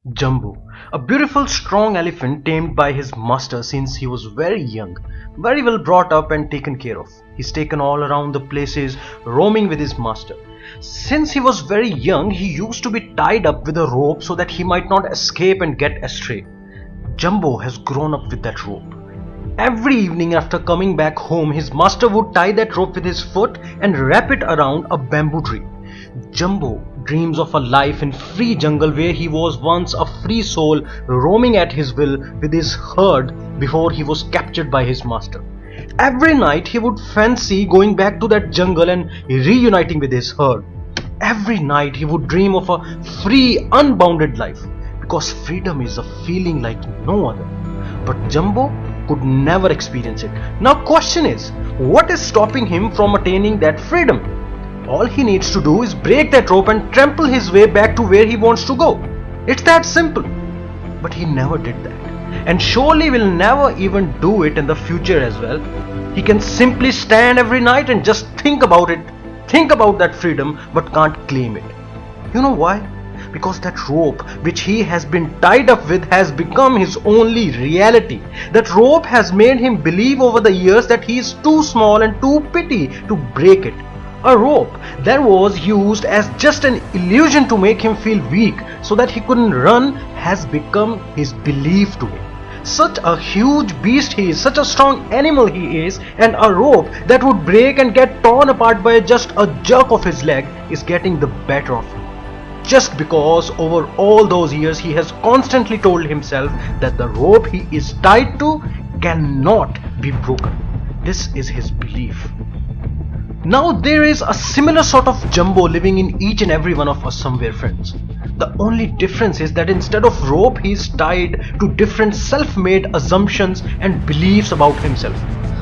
Jumbo, a beautiful strong elephant tamed by his master since he was very young, very well brought up and taken care of. He's taken all around the places, roaming with his master. Since he was very young, he used to be tied up with a rope so that he might not escape and get astray. Jumbo has grown up with that rope. Every evening after coming back home, his master would tie that rope with his foot and wrap it around a bamboo tree. Jumbo dreams of a life in free jungle where he was once a free soul roaming at his will with his herd before he was captured by his master. Every night he would fancy going back to that jungle and reuniting with his herd. Every night he would dream of a free, unbounded life, because freedom is a feeling like no other. But Jumbo could never experience it. Now question is, what is stopping him from attaining that freedom? All he needs to do is break that rope and trample his way back to where he wants to go. It's that simple. But he never did that, and surely will never even do it in the future as well. He can simply stand every night and just think about it, think about that freedom, but can't claim it. You know why? Because that rope which he has been tied up with has become his only reality. That rope has made him believe over the years that he is too small and too petty to break it. A rope that was used as just an illusion to make him feel weak so that he couldn't run has become his belief today. Such a huge beast he is, such a strong animal he is, and a rope that would break and get torn apart by just a jerk of his leg is getting the better of him. Just because over all those years he has constantly told himself that the rope he is tied to cannot be broken. This is his belief. Now there is a similar sort of Jumbo living in each and every one of us somewhere, friends. The only difference is that instead of rope he is tied to different self-made assumptions and beliefs about himself.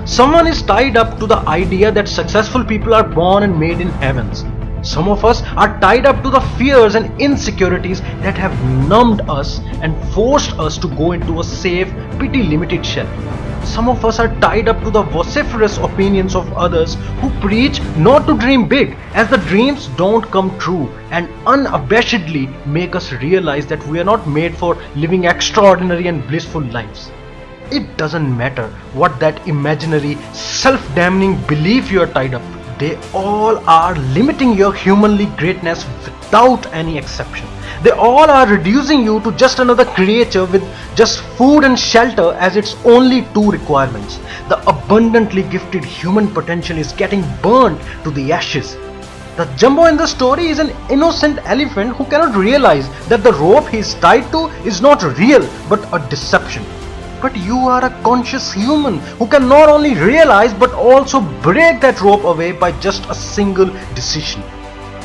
Someone is tied up to the idea that successful people are born and made in heavens. Some of us are tied up to the fears and insecurities that have numbed us and forced us to go into a safe, pretty limited shell. Some of us are tied up to the vociferous opinions of others who preach not to dream big, as the dreams don't come true and unabashedly make us realize that we are not made for living extraordinary and blissful lives. It doesn't matter what that imaginary, self-damning belief you are tied up to. They all are limiting your humanly greatness without any exception. They all are reducing you to just another creature with just food and shelter as its only two requirements. The abundantly gifted human potential is getting burned to the ashes. The Jumbo in the story is an innocent elephant who cannot realize that the rope he is tied to is not real but a deception. But you are a conscious human who can not only realize but also break that rope away by just a single decision.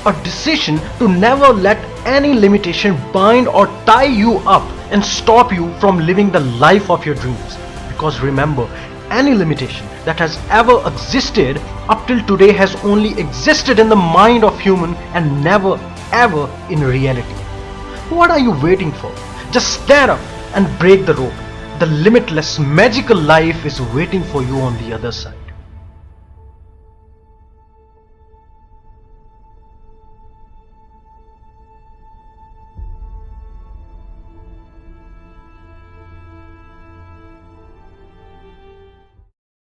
A decision to never let any limitation bind or tie you up and stop you from living the life of your dreams. Because remember, any limitation that has ever existed up till today has only existed in the mind of human and never ever in reality. What are you waiting for? Just stand up and break the rope. The limitless magical life is waiting for you on the other side.